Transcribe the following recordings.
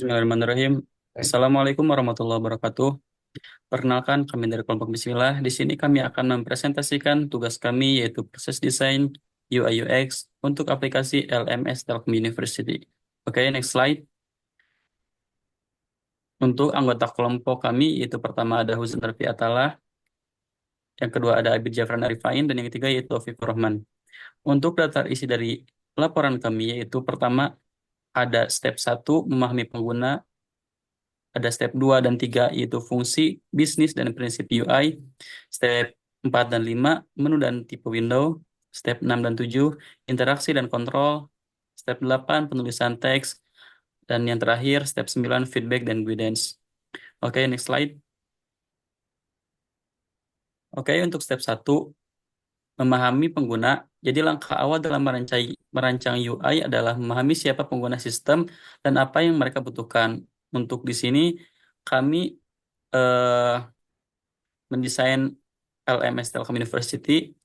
Bismillahirrahmanirrahim. Assalamualaikum warahmatullahi wabarakatuh. Perkenalkan, kami dari kelompok Bismillah. Di sini kami akan mempresentasikan tugas kami yaitu proses desain UI UX untuk aplikasi LMS Telkom University. Oke, next slide. Untuk anggota kelompok kami yaitu pertama ada Husn Tarfi Atalah, yang kedua ada Abid Jafran Arifain, dan yang ketiga yaitu Taufikur Rahman. Untuk daftar isi dari laporan kami yaitu pertama ada step 1 memahami pengguna, ada step 2 dan 3 yaitu fungsi, bisnis, dan prinsip UI. Step 4 dan 5 menu dan tipe window. Step 6 dan 7 interaksi dan kontrol. Step 8 penulisan teks. Dan yang terakhir step 9 feedback dan guidance. Oke, next slide. Oke, untuk step 1 memahami pengguna. Jadi langkah awal dalam merancang UI adalah memahami siapa pengguna sistem dan apa yang mereka butuhkan. Untuk di sini kami eh, mendesain LMS Telkom University.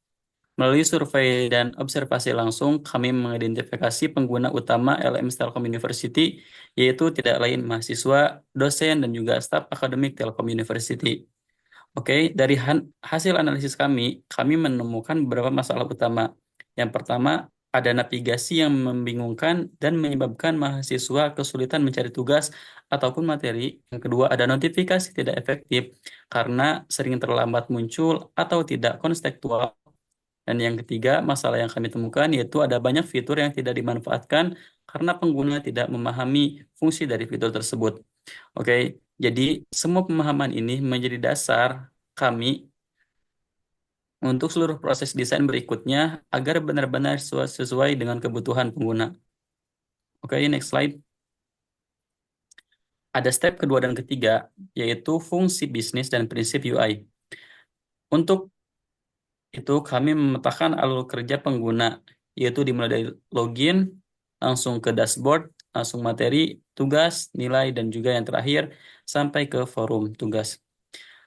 Melalui survei dan observasi langsung, kami mengidentifikasi pengguna utama LMS Telkom University, yaitu tidak lain mahasiswa, dosen, dan juga staf akademik Telkom University. Oke, dari hasil analisis kami menemukan beberapa masalah utama. Yang pertama, ada navigasi yang membingungkan dan menyebabkan mahasiswa kesulitan mencari tugas ataupun materi. Yang kedua, ada notifikasi tidak efektif karena sering terlambat muncul atau tidak kontekstual. Dan yang ketiga, masalah yang kami temukan yaitu ada banyak fitur yang tidak dimanfaatkan karena pengguna tidak memahami fungsi dari fitur tersebut. Oke, jadi semua pemahaman ini menjadi dasar kami untuk seluruh proses desain berikutnya agar benar-benar sesuai dengan kebutuhan pengguna. Oke, next slide. Ada step kedua dan ketiga, yaitu fungsi bisnis dan prinsip UI. Untuk itu kami memetakan alur kerja pengguna, yaitu dimulai dari login, langsung ke dashboard, langsung materi, tugas, nilai, dan juga yang terakhir sampai ke forum tugas.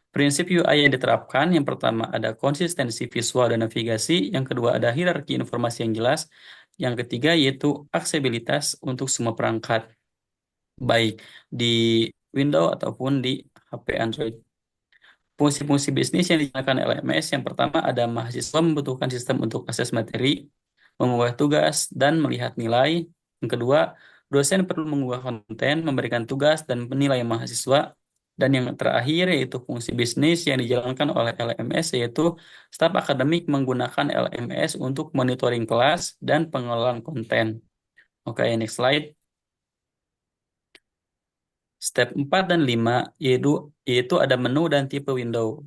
Prinsip UI yang diterapkan, yang pertama ada konsistensi visual dan navigasi, yang kedua ada hierarki informasi yang jelas, yang ketiga yaitu aksesibilitas untuk semua perangkat, baik di Windows ataupun di HP Android. Fungsi-fungsi bisnis yang digunakan LMS, yang pertama ada mahasiswa membutuhkan sistem untuk akses materi, mengunggah tugas, dan melihat nilai. Yang kedua, dosen perlu mengunggah konten, memberikan tugas, dan menilai mahasiswa. Dan yang terakhir yaitu fungsi bisnis yang dijalankan oleh LMS, yaitu staf akademik menggunakan LMS untuk monitoring kelas dan pengelolaan konten. Oke, next slide. Step 4 dan 5 yaitu ada menu dan tipe window.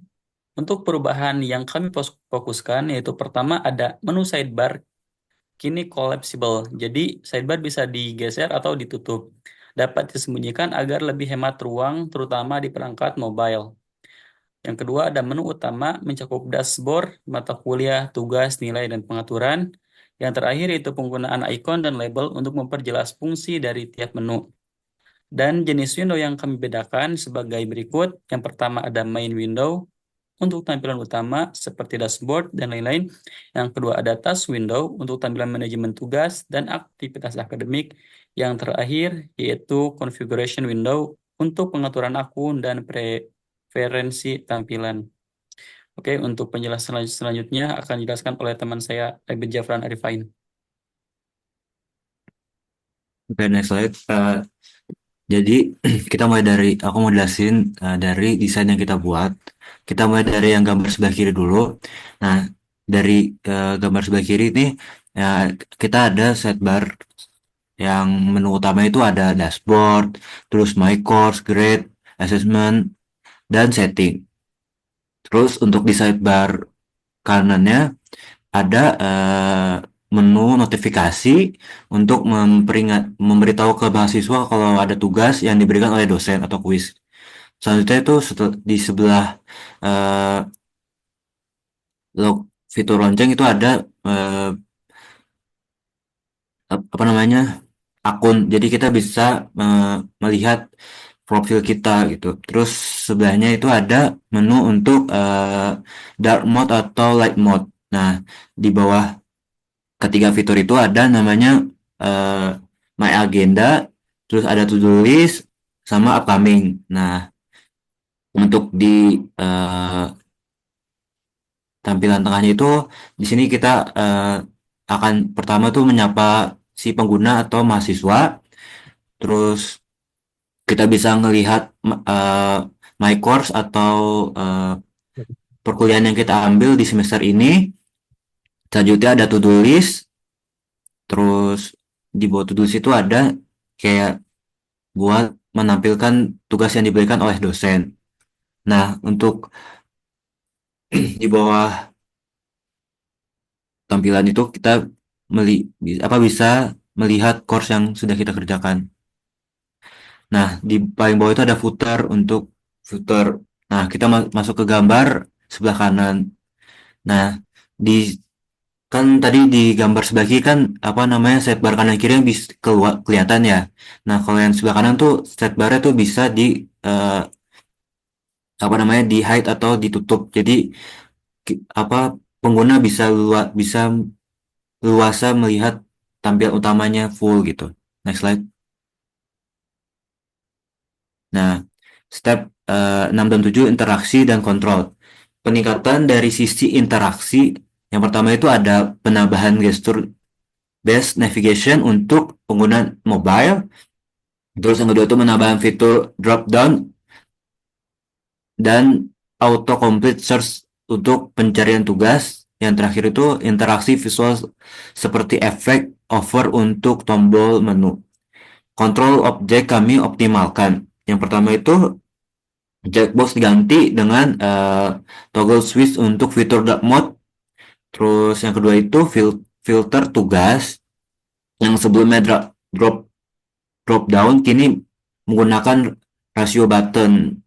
Untuk perubahan yang kami fokuskan yaitu pertama ada menu sidebar kini collapsible. Jadi sidebar bisa digeser atau ditutup. Dapat disembunyikan agar lebih hemat ruang terutama di perangkat mobile. Yang kedua ada menu utama mencakup dashboard, mata kuliah, tugas, nilai, dan pengaturan. Yang terakhir yaitu penggunaan icon dan label untuk memperjelas fungsi dari tiap menu. Dan jenis window yang kami bedakan sebagai berikut. Yang pertama ada main window untuk tampilan utama seperti dashboard dan lain-lain. Yang kedua ada task window untuk tampilan manajemen tugas dan aktivitas akademik. Yang terakhir yaitu configuration window untuk pengaturan akun dan preferensi tampilan. Oke, untuk penjelasan selanjutnya akan dijelaskan oleh teman saya, Abid Jafran Arifain. Oke, next slide. Jadi kita mulai dari, aku mau jelasin dari desain yang kita buat. Kita mulai dari yang gambar sebelah kiri dulu. Nah, dari gambar sebelah kiri ini, ya, kita ada sidebar yang menu utama itu ada dashboard, terus my course, grade, assessment, dan setting. Terus untuk di sidebar kanannya ada menu notifikasi untuk memberitahu ke mahasiswa kalau ada tugas yang diberikan oleh dosen atau kuis. Selanjutnya itu di sebelah eh, fitur lonceng itu ada eh, apa namanya akun. Jadi kita bisa melihat profil kita gitu. Terus sebelahnya itu ada menu untuk dark mode atau light mode. Nah, di bawah ketiga fitur itu ada namanya eh, My Agenda, terus ada to-do list, sama upcoming. Nah, untuk di eh, tampilan tengahnya itu di sini kita akan pertama tuh menyapa si pengguna atau mahasiswa, terus kita bisa ngelihat my course atau eh, perkuliahan yang kita ambil di semester ini. Selanjutnya ada to-do list, terus di bawah to-do list itu ada kayak buat menampilkan tugas yang diberikan oleh dosen. Nah, untuk di bawah tampilan itu kita bisa melihat course yang sudah kita kerjakan. Nah, di paling bawah itu ada footer. Nah, kita masuk ke gambar sebelah kanan. Nah, di kan tadi di gambar sebelah kiri kan apa namanya sidebar kanan kiri yang bisa keluar kelihatan ya. Nah, kalau yang sebelah kanan tuh sidebarnya tuh bisa eh, apa namanya di hide atau ditutup. Jadi apa pengguna bisa luasa melihat tampilan utamanya full gitu. Next slide. Nah, step 6 dan 7 interaksi dan kontrol. Peningkatan dari sisi interaksi, yang pertama itu ada penambahan gestur based navigation untuk pengguna mobile. Terus yang kedua itu menambahkan fitur drop down dan auto complete search untuk pencarian tugas. Yang terakhir itu interaksi visual seperti efek hover untuk tombol menu. Kontrol objek kami optimalkan. Yang pertama itu checkbox diganti dengan toggle switch untuk fitur dark mode. Terus yang kedua itu filter tugas yang sebelumnya drop drop down kini menggunakan rasio button.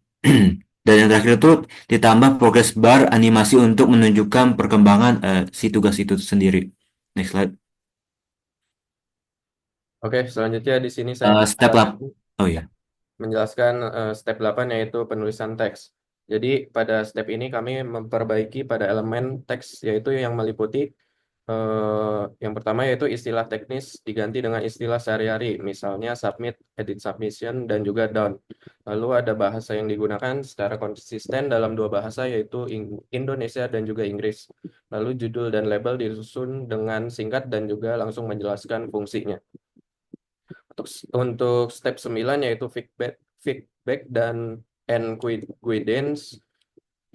Dan yang terakhir itu ditambah progress bar animasi untuk menunjukkan perkembangan si tugas itu sendiri. Next slide. Oke, selanjutnya di sini saya Step bisa lab. Oh ya. menjelaskan step 8 yaitu penulisan teks. Jadi pada step ini kami memperbaiki pada elemen teks yaitu yang meliputi yang pertama yaitu istilah teknis diganti dengan istilah sehari-hari, misalnya submit, edit submission, dan juga done. Lalu ada bahasa yang digunakan secara konsisten dalam dua bahasa yaitu Indonesia dan juga Inggris. Lalu judul dan label disusun dengan singkat dan juga langsung menjelaskan fungsinya. Untuk step 9 yaitu feedback dan guidance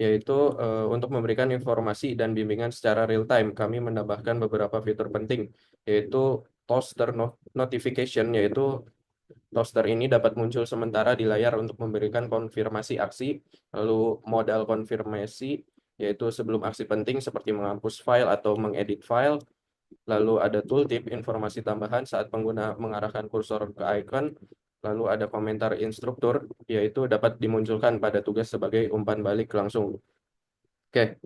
yaitu untuk memberikan informasi dan bimbingan secara real time. Kami menambahkan beberapa fitur penting yaitu toaster notification yaitu toaster ini dapat muncul sementara di layar untuk memberikan konfirmasi aksi, lalu modal konfirmasi yaitu sebelum aksi penting seperti menghapus file atau mengedit file. Lalu ada tooltip informasi tambahan saat pengguna mengarahkan kursor ke icon. Lalu ada komentar instruktur, yaitu dapat dimunculkan pada tugas sebagai umpan balik langsung. Oke,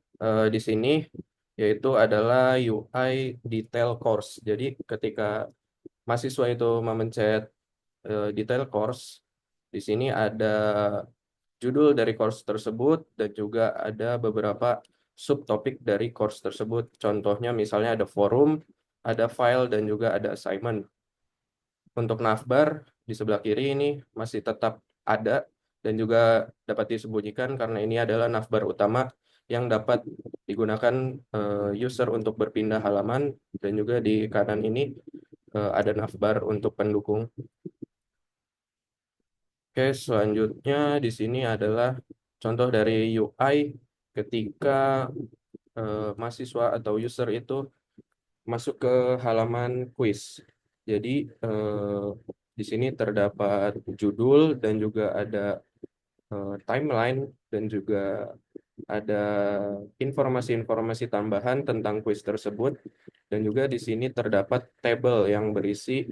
di sini yaitu adalah UI detail course. Jadi ketika mahasiswa itu memencet detail course, di sini ada judul dari course tersebut dan juga ada beberapa subtopik dari course tersebut. Contohnya misalnya ada forum, ada file, dan juga ada assignment. Untuk navbar di sebelah kiri ini masih tetap ada dan juga dapat disembunyikan karena ini adalah navbar utama yang dapat digunakan user untuk berpindah halaman, dan juga di kanan ini ada navbar untuk pendukung. Oke, selanjutnya di sini adalah contoh dari UI ketika mahasiswa atau user itu masuk ke halaman quiz. Jadi di sini terdapat judul dan juga ada timeline dan juga ada informasi-informasi tambahan tentang quiz tersebut, dan juga di sini terdapat tabel yang berisi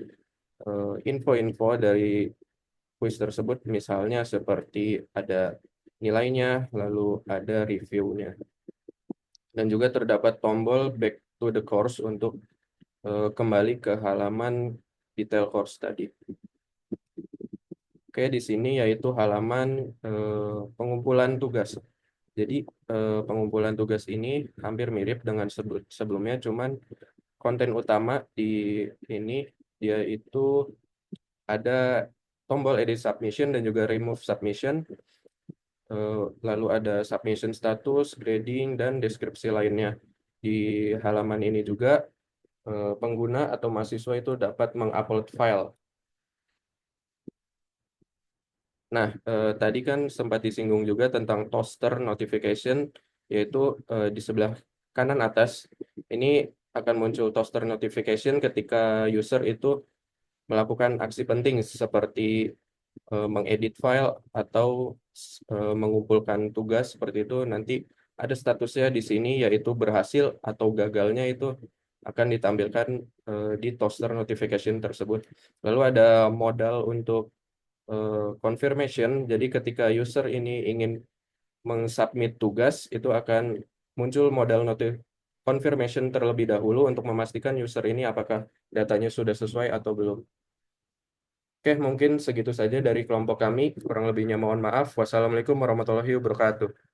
info-info dari quiz tersebut, misalnya seperti ada nilainya, lalu ada reviewnya. Dan juga terdapat tombol back to the course untuk kembali ke halaman detail course tadi. Oke, di sini yaitu halaman pengumpulan tugas. Jadi pengumpulan tugas ini hampir mirip dengan sebelumnya, cuman konten utama di ini dia itu ada tombol edit submission dan juga remove submission. Lalu ada submission status, grading, dan deskripsi lainnya. Di halaman ini juga pengguna atau mahasiswa itu dapat mengupload file. Nah, tadi kan sempat disinggung juga tentang toaster notification, yaitu di sebelah kanan atas. Ini akan muncul toaster notification ketika user itu melakukan aksi penting seperti mengedit file atau mengumpulkan tugas seperti itu. Nanti ada statusnya di sini, yaitu berhasil atau gagalnya itu akan ditampilkan di toaster notification tersebut. Lalu ada modal untuk confirmation. Jadi ketika user ini ingin mengsubmit tugas, itu akan muncul modal confirmation terlebih dahulu untuk memastikan user ini apakah datanya sudah sesuai atau belum. Oke, mungkin segitu saja dari kelompok kami. Kurang lebihnya mohon maaf. Wassalamualaikum warahmatullahi wabarakatuh.